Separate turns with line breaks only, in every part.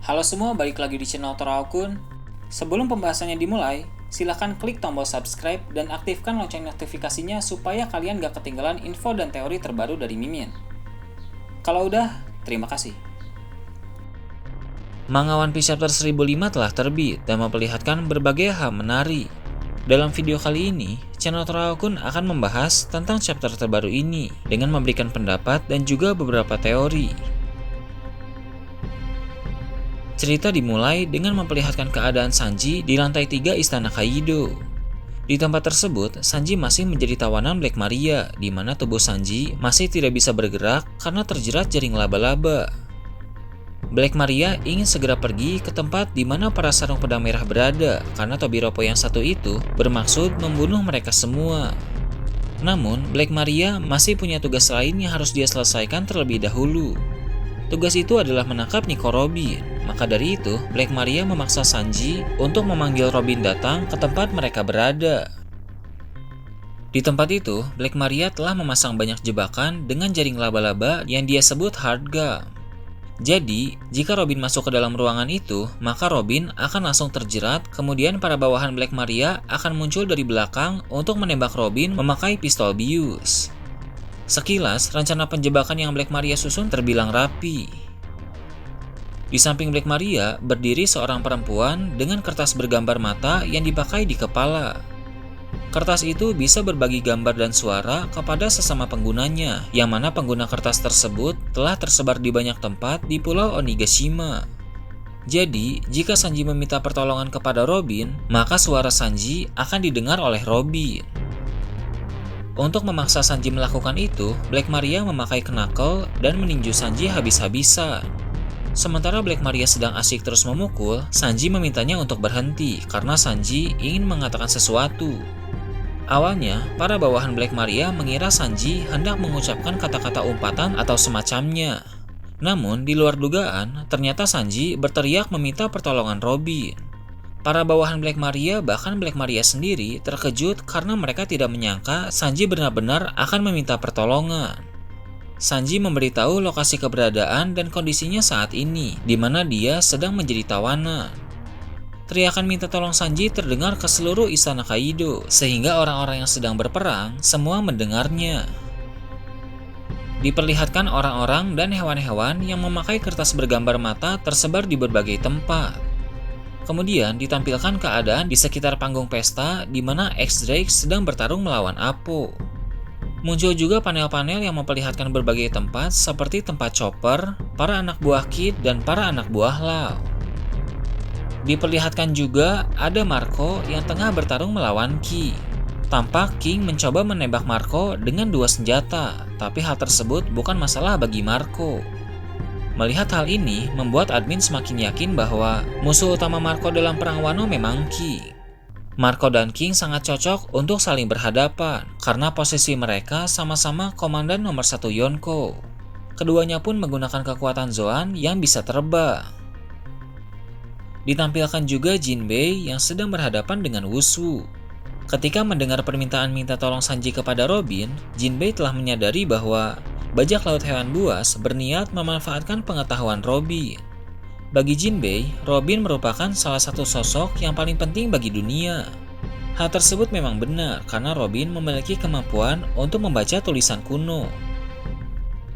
Halo semua, balik lagi di channel Toraokun. Sebelum pembahasannya dimulai, silahkan klik tombol subscribe dan aktifkan lonceng notifikasinya supaya kalian gak ketinggalan info dan teori terbaru dari Mimin. Kalau udah, terima kasih.
Manga One Piece Chapter 1005 telah terbit dan memperlihatkan berbagai hal menarik. Dalam video kali ini, channel Toraokun akan membahas tentang chapter terbaru ini dengan memberikan pendapat dan juga beberapa teori. Cerita dimulai dengan memperlihatkan keadaan Sanji di lantai 3 Istana Kaido. Di tempat tersebut, Sanji masih menjadi tawanan Black Maria, di mana tubuh Sanji masih tidak bisa bergerak karena terjerat jaring laba-laba. Black Maria ingin segera pergi ke tempat di mana para sarung pedang merah berada, karena Tobiropo yang satu itu bermaksud membunuh mereka semua. Namun, Black Maria masih punya tugas lain yang harus dia selesaikan terlebih dahulu. Tugas itu adalah menangkap Nico Robin. Maka dari itu, Black Maria memaksa Sanji untuk memanggil Robin datang ke tempat mereka berada. Di tempat itu, Black Maria telah memasang banyak jebakan dengan jaring laba-laba yang dia sebut hard gum. Jadi, jika Robin masuk ke dalam ruangan itu, maka Robin akan langsung terjerat, kemudian para bawahan Black Maria akan muncul dari belakang untuk menembak Robin memakai pistol bius. Sekilas, rencana penjebakan yang Black Maria susun terbilang rapi. Di samping Black Maria, berdiri seorang perempuan dengan kertas bergambar mata yang dipakai di kepala. Kertas itu bisa berbagi gambar dan suara kepada sesama penggunanya, yang mana pengguna kertas tersebut telah tersebar di banyak tempat di Pulau Onigashima. Jadi, jika Sanji meminta pertolongan kepada Robin, maka suara Sanji akan didengar oleh Robin. Untuk memaksa Sanji melakukan itu, Black Maria memakai knuckle dan meninju Sanji habis-habisan. Sementara Black Maria sedang asik terus memukul, Sanji memintanya untuk berhenti karena Sanji ingin mengatakan sesuatu. Awalnya, para bawahan Black Maria mengira Sanji hendak mengucapkan kata-kata umpatan atau semacamnya. Namun, di luar dugaan, ternyata Sanji berteriak meminta pertolongan Robin. Para bawahan Black Maria, bahkan Black Maria sendiri, terkejut karena mereka tidak menyangka Sanji benar-benar akan meminta pertolongan. Sanji memberitahu lokasi keberadaan dan kondisinya saat ini, di mana dia sedang menjadi tawanan. Teriakan minta tolong Sanji terdengar ke seluruh istana Kaido, sehingga orang-orang yang sedang berperang semua mendengarnya. Diperlihatkan orang-orang dan hewan-hewan yang memakai kertas bergambar mata tersebar di berbagai tempat. Kemudian ditampilkan keadaan di sekitar panggung pesta di mana X-Drake sedang bertarung melawan Apo. Muncul juga panel-panel yang memperlihatkan berbagai tempat seperti tempat Chopper, para anak buah Kid, dan para anak buah Law. Diperlihatkan juga ada Marco yang tengah bertarung melawan King. Tampak King mencoba menembak Marco dengan dua senjata, tapi hal tersebut bukan masalah bagi Marco. Melihat hal ini membuat admin semakin yakin bahwa musuh utama Marco dalam perang Wano memang King. Marco dan King sangat cocok untuk saling berhadapan karena posisi mereka sama-sama komandan nomor 1 Yonko. Keduanya pun menggunakan kekuatan Zoan yang bisa terbang. Ditampilkan juga Jinbei yang sedang berhadapan dengan Wushu. Ketika mendengar permintaan minta tolong Sanji kepada Robin, Jinbei telah menyadari bahwa bajak laut hewan buas berniat memanfaatkan pengetahuan Robin. Bagi Jinbei, Robin merupakan salah satu sosok yang paling penting bagi dunia. Hal tersebut memang benar karena Robin memiliki kemampuan untuk membaca tulisan kuno.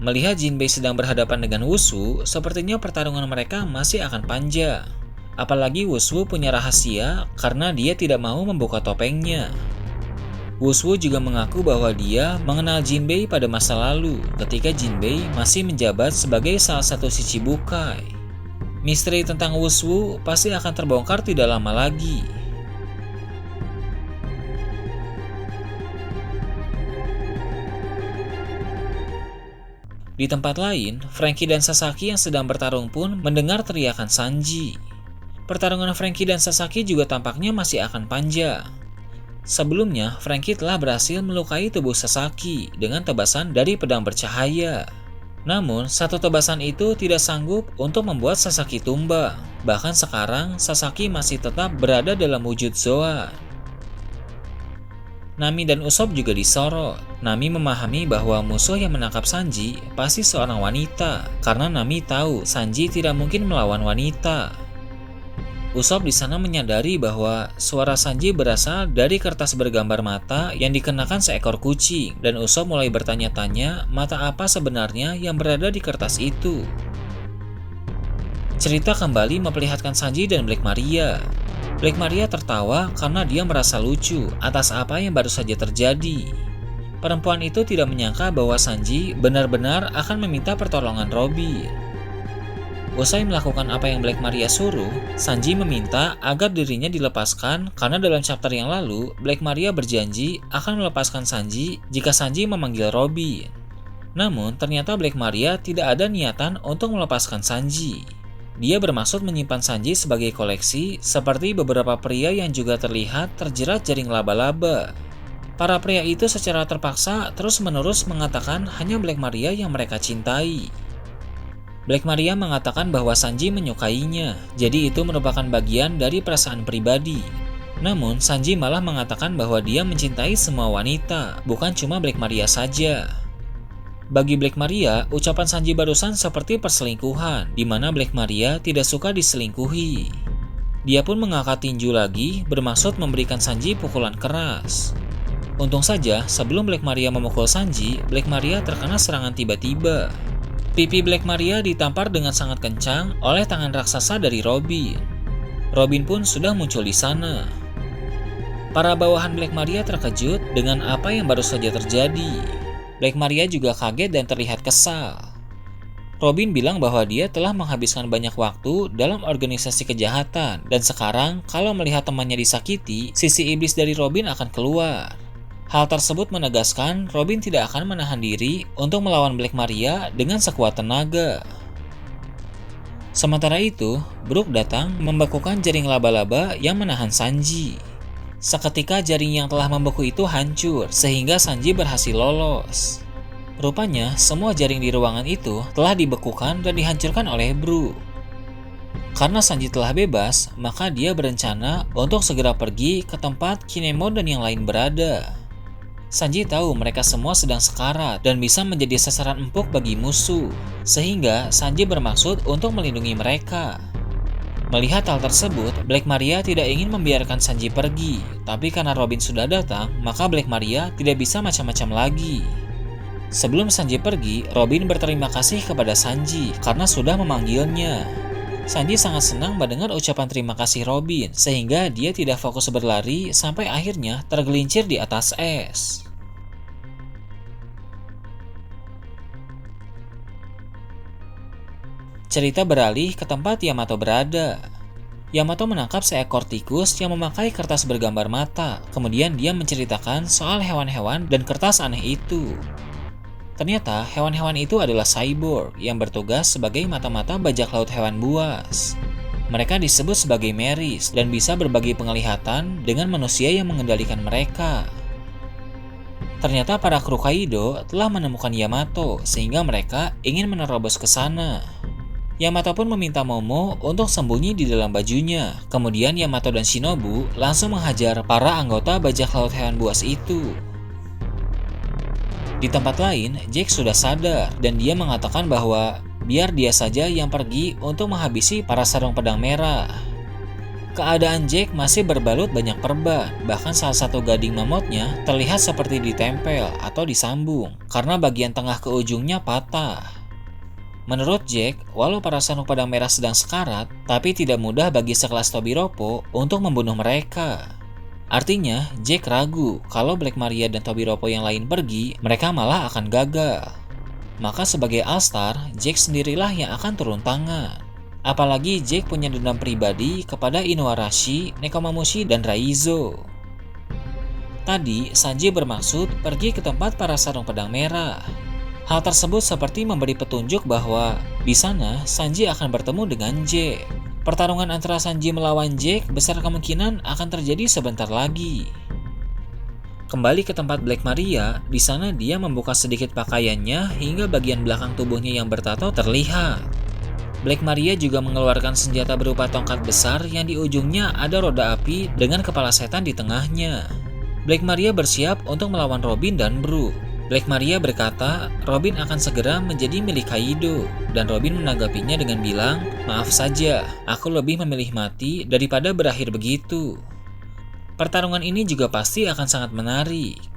Melihat Jinbei sedang berhadapan dengan Wushu, sepertinya pertarungan mereka masih akan panjang. Apalagi Wushu punya rahasia karena dia tidak mau membuka topengnya. Wushu juga mengaku bahwa dia mengenal Jinbei pada masa lalu ketika Jinbei masih menjabat sebagai salah satu Shichibukai. Misteri tentang Wushu pasti akan terbongkar tidak lama lagi. Di tempat lain, Franky dan Sasaki yang sedang bertarung pun mendengar teriakan Sanji. Pertarungan Franky dan Sasaki juga tampaknya masih akan panjang. Sebelumnya, Franky telah berhasil melukai tubuh Sasaki dengan tebasan dari pedang bercahaya. Namun, satu tebasan itu tidak sanggup untuk membuat Sasaki tumbang. Bahkan sekarang, Sasaki masih tetap berada dalam wujud Zoan. Nami dan Usopp juga disorot. Nami memahami bahwa musuh yang menangkap Sanji pasti seorang wanita, karena Nami tahu Sanji tidak mungkin melawan wanita. Usopp di sana menyadari bahwa suara Sanji berasal dari kertas bergambar mata yang dikenakan seekor kucing, dan Usopp mulai bertanya-tanya mata apa sebenarnya yang berada di kertas itu. Cerita kembali memperlihatkan Sanji dan Black Maria. Black Maria tertawa karena dia merasa lucu atas apa yang baru saja terjadi. Perempuan itu tidak menyangka bahwa Sanji benar-benar akan meminta pertolongan Robin. Usai melakukan apa yang Black Maria suruh, Sanji meminta agar dirinya dilepaskan karena dalam chapter yang lalu, Black Maria berjanji akan melepaskan Sanji jika Sanji memanggil Robin. Namun, ternyata Black Maria tidak ada niatan untuk melepaskan Sanji. Dia bermaksud menyimpan Sanji sebagai koleksi, seperti beberapa pria yang juga terlihat terjerat jaring laba-laba. Para pria itu secara terpaksa terus-menerus mengatakan hanya Black Maria yang mereka cintai. Black Maria mengatakan bahwa Sanji menyukainya, jadi itu merupakan bagian dari perasaan pribadi. Namun, Sanji malah mengatakan bahwa dia mencintai semua wanita, bukan cuma Black Maria saja. Bagi Black Maria, ucapan Sanji barusan seperti perselingkuhan, di mana Black Maria tidak suka diselingkuhi. Dia pun mengangkat tinju lagi, bermaksud memberikan Sanji pukulan keras. Untung saja, sebelum Black Maria memukul Sanji, Black Maria terkena serangan tiba-tiba. Pipi Black Maria ditampar dengan sangat kencang oleh tangan raksasa dari Robin. Robin pun sudah muncul di sana. Para bawahan Black Maria terkejut dengan apa yang baru saja terjadi. Black Maria juga kaget dan terlihat kesal. Robin bilang bahwa dia telah menghabiskan banyak waktu dalam organisasi kejahatan, dan sekarang kalau melihat temannya disakiti, sisi iblis dari Robin akan keluar. Hal tersebut menegaskan Robin tidak akan menahan diri untuk melawan Black Maria dengan sekuat tenaga. Sementara itu, Brook datang membekukan jaring laba-laba yang menahan Sanji. Seketika jaring yang telah membeku itu hancur, sehingga Sanji berhasil lolos. Rupanya, semua jaring di ruangan itu telah dibekukan dan dihancurkan oleh Brook. Karena Sanji telah bebas, maka dia berencana untuk segera pergi ke tempat Kinemon dan yang lain berada. Sanji tahu mereka semua sedang sekarat dan bisa menjadi sasaran empuk bagi musuh, sehingga Sanji bermaksud untuk melindungi mereka. Melihat hal tersebut, Black Maria tidak ingin membiarkan Sanji pergi, tapi karena Robin sudah datang, maka Black Maria tidak bisa macam-macam lagi. Sebelum Sanji pergi, Robin berterima kasih kepada Sanji karena sudah memanggilnya. Sanji sangat senang mendengar ucapan terima kasih Robin, sehingga dia tidak fokus berlari sampai akhirnya tergelincir di atas es. Cerita beralih ke tempat Yamato berada. Yamato menangkap seekor tikus yang memakai kertas bergambar mata, kemudian dia menceritakan soal hewan-hewan dan kertas aneh itu. Ternyata hewan-hewan itu adalah cyborg yang bertugas sebagai mata-mata bajak laut hewan buas. Mereka disebut sebagai meris dan bisa berbagi penglihatan dengan manusia yang mengendalikan mereka. Ternyata para kru Kaido telah menemukan Yamato sehingga mereka ingin menerobos ke sana. Yamato pun meminta Momo untuk sembunyi di dalam bajunya. Kemudian Yamato dan Shinobu langsung menghajar para anggota bajak laut hewan buas itu. Di tempat lain, Jack sudah sadar dan dia mengatakan bahwa biar dia saja yang pergi untuk menghabisi para sarung pedang merah. Keadaan Jack masih berbalut banyak perban, bahkan salah satu gading mamutnya terlihat seperti ditempel atau disambung karena bagian tengah ke ujungnya patah. Menurut Jack, walau para sarung pedang merah sedang sekarat, tapi tidak mudah bagi sekelas Tobiropo untuk membunuh mereka. Artinya, Jack ragu kalau Black Maria dan Tobiropo yang lain pergi, mereka malah akan gagal. Maka sebagai All-Star, Jack sendirilah yang akan turun tangan. Apalagi Jack punya dendam pribadi kepada Inuarashi, Nekomamushi, dan Raizo. Tadi, Sanji bermaksud pergi ke tempat para sarung pedang merah. Hal tersebut seperti memberi petunjuk bahwa di sana Sanji akan bertemu dengan Jack. Pertarungan antara Sanji melawan Jack besar kemungkinan akan terjadi sebentar lagi. Kembali ke tempat Black Maria, di sana dia membuka sedikit pakaiannya hingga bagian belakang tubuhnya yang bertato terlihat. Black Maria juga mengeluarkan senjata berupa tongkat besar yang di ujungnya ada roda api dengan kepala setan di tengahnya. Black Maria bersiap untuk melawan Robin dan Brook. Black Maria berkata Robin akan segera menjadi milik Kaido, dan Robin menanggapinya dengan bilang, "Maaf saja, aku lebih memilih mati daripada berakhir begitu." Pertarungan ini juga pasti akan sangat menarik.